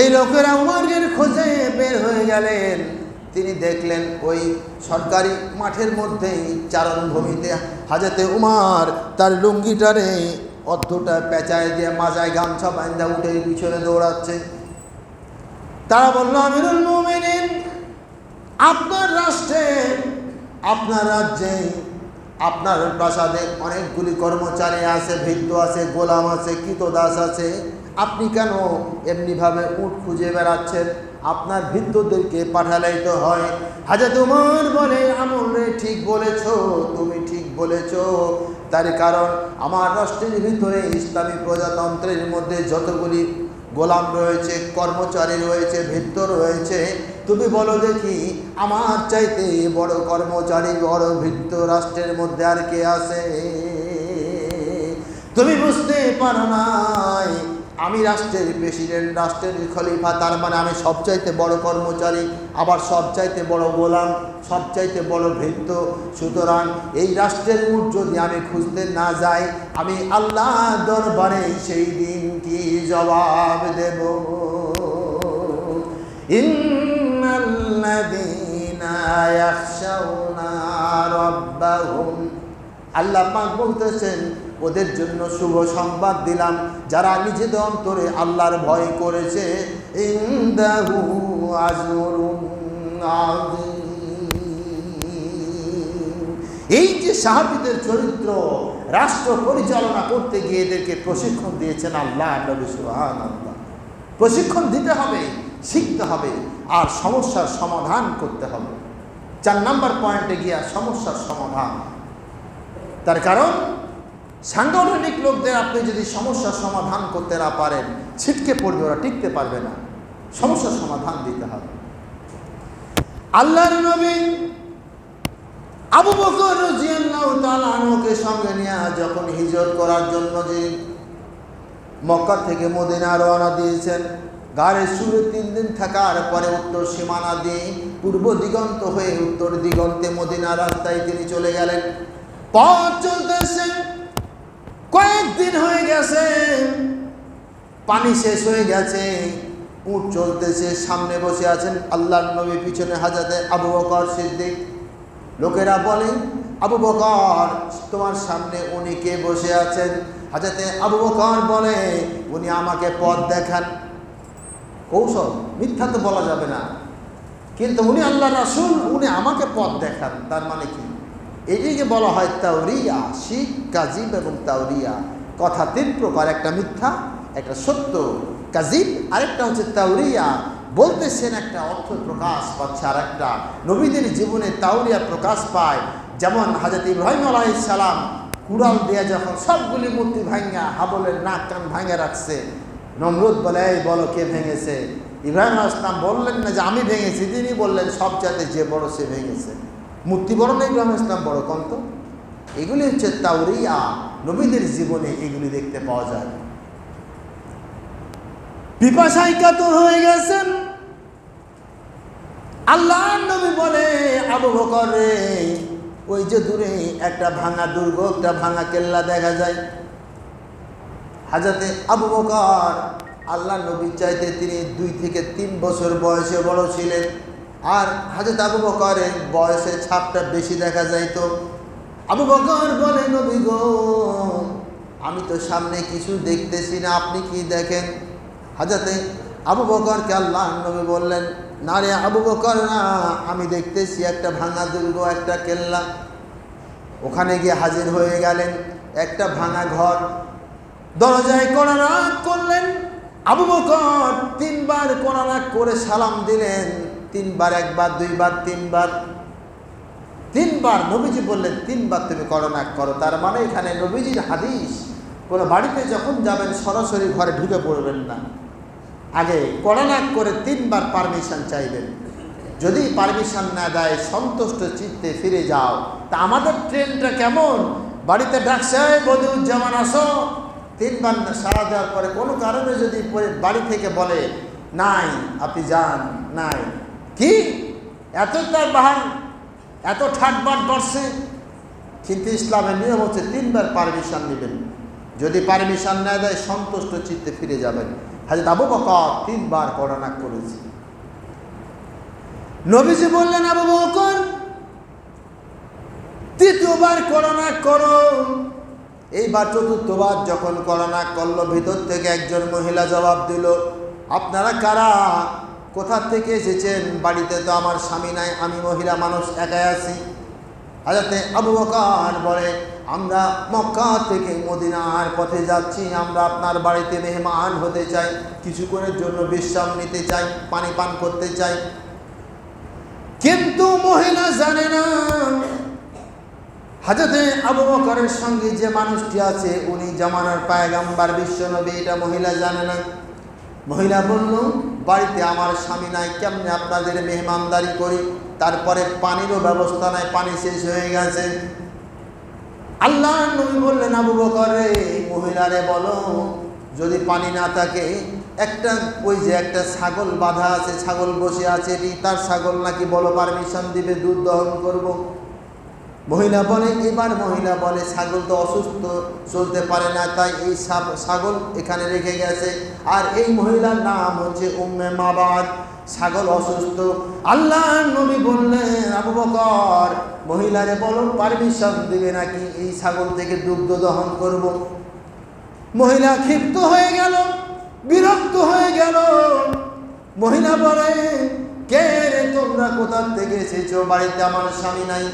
এই লোকেরা ওমরের খোঁজে বের হয়ে গেলেন। তিনি দেখলেন ওই সরকারি মাঠের মধ্যেই চারণভূমিতে হযরত ওমর তার লুঙ্গিটারে অর্ধটা পেঁচায় দিয়ে মাজায় গামছা বাঁধা উঠে পিছনে দৌড়াচ্ছে। তারা বলল, আমিরুল মুমিনিন, আপনার রাষ্ট্রে, আপনার রাজ্যে, আপনার প্রাসাদে অনেকগুলি কর্মচারী আছে, ভৃত্য আছে, গোলাম আছে, কৃতদাস আছে, আপনি কেন এমনিভাবে উট খুঁজে বেড়াচ্ছেন? আপনার ভৃত্যদেরকে পাঠালেই তো হয়। হযরত ওমর বলে, আমল রে, ঠিক বলেছ, তুমি ঠিক বলেছ। তার কারণ আমার রাষ্ট্রের ভিতরে ইসলামী প্রজাতন্ত্রের মধ্যে যতগুলি গোলাম রয়েছে, কর্মচারী রয়েছে, ভৃত্য রয়েছে, তুমি বলো দেখি আমার চাইতে বড় কর্মচারী, বড় ভৃত্য রাষ্ট্রের মধ্যে আর কে আছে? তুমি বুঝতে পারো নাই, আমি রাষ্ট্রের প্রেসিডেন্ট, রাষ্ট্রের খলিফা, তার মানে আমি সবচাইতে বড় কর্মচারী, আবার সবচাইতে বড় গোলাম, সবচাইতে বড় ভৃত্য। সুতরাং এই রাষ্ট্রের উট যদি আমি খুঁজতে না যাই, আমি আল্লাহ দরবারে সেই দিন কি জবাব দেব? ইন্নাল্লাযীনা ইয়াখশাউনা রাব্বাহুম, আল্লাহ পাক বলতেছেন, ওদের জন্য শুভ সংবাদ দিলাম যারা নিজেদের অন্তরে আল্লাহর ভয় করেছে। ইনদাহু আজরুন আযীম। এই যে সাহাবীদের চরিত্র, রাষ্ট্র পরিচালনা করতে গিয়ে এদেরকে প্রশিক্ষণ দিয়েছেন আল্লাহ, নবী। সুবহানাল্লাহ। প্রশিক্ষণ দিতে হবে, শিখতে হবে, আর সমস্যার সমাধান করতে হবে। 4 নম্বর পয়েন্টে গিয়া সমস্যার সমাধান। তার কারণ সাংগঠনিক লোকদের আপনি যদি সমস্যার সমাধান করতে না পারেন, ছিটকে পড়বে, ওরা টিকতে পারবে না। সমস্যার সমাধান দিতে হবে। আল্লাহর নবী আবু বকর রাদিয়াল্লাহু তাআলা আনহুকে সঙ্গে নিয়ে যখন হিজরত করার জন্য যে মক্কা থেকে মদিনা রওনা দিয়েছেন, গাড়ে সুরে 3 দিন থাকার পরে উত্তর সীমানা দিয়ে পূর্ব দিগন্ত হয়ে উত্তর দিগন্তে মদিনা রাস্তায় তিনি চলে গেলেন। পথ চলতেছেন, কয়েকদিন হয়ে গেছে, পানি শেষ হয়ে গেছে, উট চলতেছে, সামনে বসে আছেন আল্লাহর নবী, পিছনে হযরত আবু বকর সিদ্দিক। লোকেরা বলে, আবু বকর, তোমার সামনে উনি কে বসে আছেন? হযরত আবু বকর বলে, উনি আমাকে পথ দেখান। কৌশল, মিথ্যা তো বলা যাবে না, কিন্তু উনি আল্লাহর রাসূল, উনি আমাকে পথ দেখান। তার মানে কি? এটিকে বলা হয় তাওরিয়া, শিখ, কাজিব এবং তাওরিয়া। কথা 3 প্রকার, একটা মিথ্যা, একটা সত্য কাজিব, আরেকটা হচ্ছে তাওরিয়া। বলতেছেন একটা অর্থ প্রকাশ পাচ্ছে, আর একটা নবীদের জীবনে তাওরিয়া প্রকাশ পায়। যেমন হযরত ইব্রাহিম আলাইহিস সালাম কুড়াল দিয়ে যখন সবগুলি মূর্তি ভাঙা হাবলের নাক কান ভাঙা রাখছে, নমরুদ বলে এই বলো কে ভেঙেছে? ইব্রাহিম আলাইহিস সালাম বললেন না যে আমি ভেঙেছি, তিনি বললেন সব জাতে যে বড় সে ভেঙেছে। মূর্তি বড় না ইব্রাহিম আলাইহিস সালাম বড়? কন্ত এগুলি হচ্ছে তাওরিয়া। নবীদের জীবনে এগুলি দেখতে পাওয়া যায়। পিপাসায় কাতর হয়ে গেছেন, আল্লাহর নবী বলে আবু বকর রে, ওই যে দূরে একটা ভাঙা দুর্গ, একটা ভাঙা কেল্লা দেখা যায়। হযরতে আবু বকর আল্লাহর নবীর চাইতে তিনি 2 থেকে 3 বছর বয়সে বড় ছিলেন, আর হযরত আবু বকরের বয়সের ছাপটা বেশি দেখা যাইত। আবু বকর বলে নবী গো, আমি তো সামনে কিছু দেখতেছি না, আপনি কি দেখেন? হযরতে আবু বকরকে আল্লাহর নবী বললেন, না রে আবু বকর না, আমি দেখতেছি একটা ভাঙা দুর্গ, একটা কেল্লা। ওখানে গিয়ে হাজির হয়ে গেলেন, একটা ভাঙা ঘর, দরজায় কড়ানাক করলেন। আবু বকর 3 বার কড়ানাক করে সালাম দিলেন। 3 বার, 1 বার, 2 বার, 3 বার, 3 বার। নবীজি বললেন 3 বার তুমি কড়ানাক করো। তার মানে এখানে নবীজির হাদিস, কোনো বাড়িতে যখন যাবেন সরাসরি ঘরে ঢুকে পড়বেন না, আগে কড়ানাক করে 3 বার পারমিশন চাইবেন। যদি পারমিশন না দেয় সন্তুষ্ট চিত্তে ফিরে যাও। তা আমাদের ট্রেনটা কেমন, বাড়িতে ডাকছে বদিউজ্জামান আসো, 3 বার সাড়া দেওয়ার পরে কোনো কারণে যদি বাড়ি থেকে বলে নাই আপনি যান, নাই কি এত তার বাহান, এত ঠাটবাট বর্ষে। কিন্তু ইসলামের নিয়ম হচ্ছে 3 বার পারমিশন নেবেন। যদি পারমিশন না দেয় সন্তুষ্ট চিত্তে ফিরে যাবেন। হযরত আবু বকর 3 বার কড়ানাক করেছে। নবীজি বললেন আবু বকর 3য় বার কড়ানাক করো। এইবার 4র্থ বার যখন কড়ানাক করলো, ভিতর থেকে একজন মহিলা জবাব দিল, আপনারা কারা, কোথা থেকে এসেছেন? বাড়িতে তো আমার স্বামী নাই, আমি মহিলা মানুষ একাই আছি। হযরত আবু বকর বলে, আমরা মক্কা থেকে মদিনার পথে যাচ্ছি, আমরা আপনার বাড়িতে মেহমান হতে চাই, কিছুক্ষণের জন্য বিশ্রাম নিতে চাই, পানি পান করতে চাই। কিন্তু মহিলা জানে না হযরত আবু বকরের সঙ্গে যে মানুষটি আছে উনি জামানার পয়গম্বর বিশ্বনবী, এটা মহিলা জানে না। মহিলা বলল, বাড়িতে আমার স্বামী নাই, কেমনে আপনাদের মেহমানদারি করি? তারপরে পানিরও ব্যবস্থা নাই, পানি শেষ হয়ে গেছে। আল্লাহর নবী বললেন আবু বকর রে, মহিলারে বলো যদি পানি না থাকে, একটা ওই যে একটা ছাগল বাঁধা আছে, ছাগল বসে আছে, তার ছাগল নাকি বলো পারমিশন দিবে, দুধ দহন করব। মহিলা বলে, এবার মহিলা বলে ছাগল তো অসুস্থ, চলতে পারে না, তাই এই ছাগল এখানে রেখে গেছে। আর এই মহিলার নাম হচ্ছে উম্মে মাবাদ, ছাগল অসুস্থ। আল্লাহ নবী বললেন আবু বকর মহিলারে বলো পারমিশন দিবে নাকি এই ছাগল থেকে দুগ্ধ দহন করব। মহিলা ক্ষিপ্ত হয়ে গেল, বিরক্ত হয়ে গেল। মহিলা বলে, কে রে তোমরা কোথা থেকে এসেছো? বাড়িতে আমার স্বামী নাই,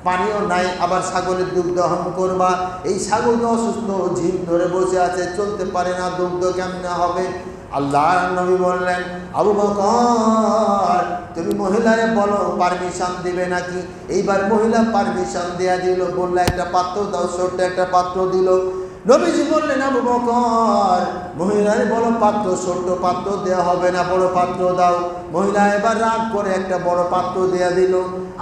পানিও নাই, আবার ছাগলের দুগ্ধ দহন করবা? এই ছাগল তো অসুস্থ, ঝিম ধরে বসে আছে, চলতে পারে না, দুগ্ধ কেমনে হবে? আল্লাহর নবী বললেন আবু বকর তুমি মহিলারে বলো পারমিশন দিবে নাকি। এইবার মহিলা পারমিশন দেয়া দিল, বললে একটা পাত্র দাও, ছোট্ট একটা পাত্র দিল। নবীজি বললেন আবু বকর মহিলারে বলো পাত্র, ছোট্ট পাত্র দেওয়া হবে না, বড় পাত্র দাও। মহিলা এবার রাগ করে একটা বড় পাত্র দেয়া দিল।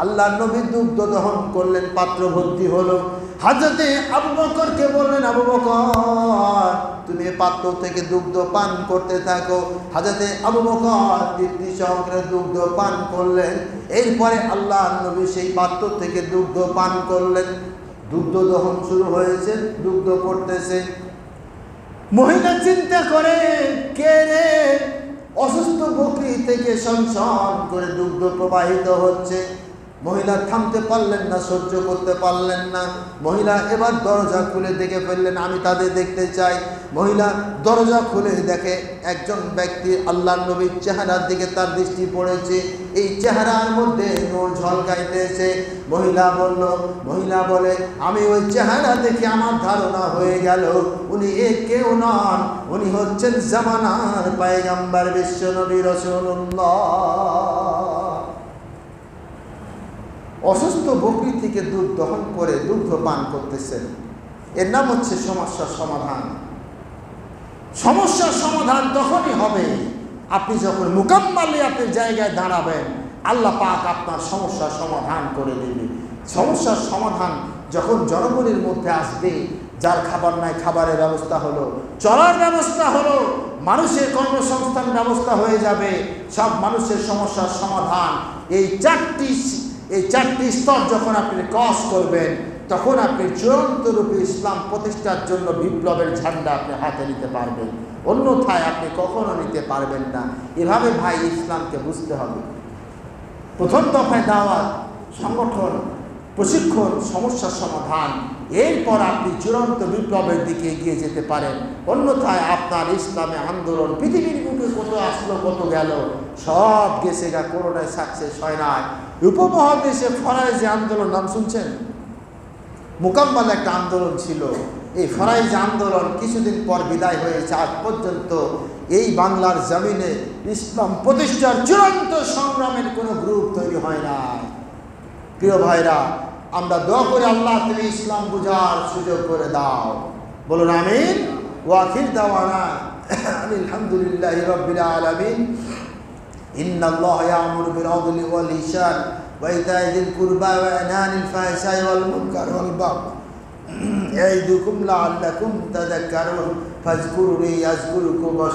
আল্লাহর নবী দুগ্ধ দহন করলেন, পাত্র ভর্তি হলো। হযরতে আবু বকরকে বললেন আবু বকর তুমি পাত্র থেকে দুগ্ধ পান করতে থাকো। হযরতে আবু বকর তৃপ্তি সহকারে দুগ্ধ পান করলেন। এরপরে আল্লাহর নবী সেই পাত্র থেকে দুগ্ধ পান করলেন। দুগ্ধ দহন শুরু হয়েছে, দুগ্ধ পড়তেছে। মহিলা চিন্তা করে, কে রে, অসুস্থ বকরি থেকে সনসন করে দুগ্ধ প্রবাহিত হচ্ছে। মহিলা থামতে পারলেন না, সহ্য করতে পারলেন না। মহিলা এবার দরজা খুলে দেখে ফেললেন, আমি তাদের দেখতে চাই। মহিলা দরজা খুলে দেখে একজন ব্যক্তি আল্লাহর নবীর চেহারার দিকে তার দৃষ্টি পড়েছে। এই চেহারার মধ্যে নূর ঝলকাইতেছে। মহিলা বলে, আমি ওই চেহারা দেখে আমার ধারণা হয়ে গেল উনি কেউ নন, উনি হচ্ছেন জামানার পয়গম্বর বিশ্ব নবী রাসূলুল্লাহ। অসুস্থ বকরি থেকে দুধ দহন করে দুগ্ধ পান করতেছেন। এর নাম হচ্ছে সমস্যার সমাধান। সমস্যার সমাধান তখনই হবে আপনি যখন মুকাম্মালি আপনি জায়গায় দাঁড়াবেন, আল্লাহ পাক আপনার সমস্যার সমাধান করে দেবে। সমস্যার সমাধান যখন জনগণের মধ্যে আসবে, যার খাবার নাই খাবারের ব্যবস্থা হলো, চলার ব্যবস্থা হলো, মানুষের কর্মসংস্থান ব্যবস্থা হয়ে যাবে, সব মানুষের সমস্যার সমাধান। এই চারটি স্তর যখন আপনি ক্রস করবেন, তখন আপনি চূড়ান্ত রূপে ইসলাম প্রতিষ্ঠার জন্য বিপ্লবের ঝান্ডা আপনি হাতে নিতে পারবেন, অন্যথায় আপনি কখনো নিতে পারবেন না। এভাবে ভাই ইসলামকে বুঝতে হবে। প্রথম দফায় দাওয়াত, সংগঠন, প্রশিক্ষণ, সমস্যার সমাধান, এরপর আপনি চূড়ান্ত বিপ্লবের দিকে এগিয়ে যেতে পারেন। অন্যথায় আপনার ইসলামে আন্দোলন পৃথিবীর বুকে কত আসলো কত গেল, সব গেছে গা, কোনোটাই সাকসেস হয় না। উপমহাদেশে ফরাইজি আন্দোলন নাম শুনছেন? মুকাম্মাল একটা আন্দোলন ছিল। এই ফরাইজি আন্দোলন কিছুদিন পর বিদায় হয়েছে। আজ পর্যন্ত এই বাংলার জমিনে ইসলাম প্রতিষ্ঠার চূড়ান্ত সংগ্রামের কোনো গ্রুপ তৈরি হয় না। প্রিয় ভাইরা, আমরা দোয়া করে আল্লাহ তুমি ইসলাম বুঝার সুযোগ করে দাও, বলুন আমিন। ওয়াখির দাওয়ানা আলহামদুলিল্লাহি রাব্বিল আলামিন। ইন্নাল্লাহা ইয়া'মুরু বিল আদলি ওয়াল ইহসান ওয়া ইতা'i যিল কুরবা ওয়া ইয়ানহা আনিল ফাহশাই ওয়াল মুনকার ওয়াল বাগই ইয়া'iদুকুম লা'আল্লাকুম তাযাক্কারুন ফাযকুরুনি আযকুরুকুম।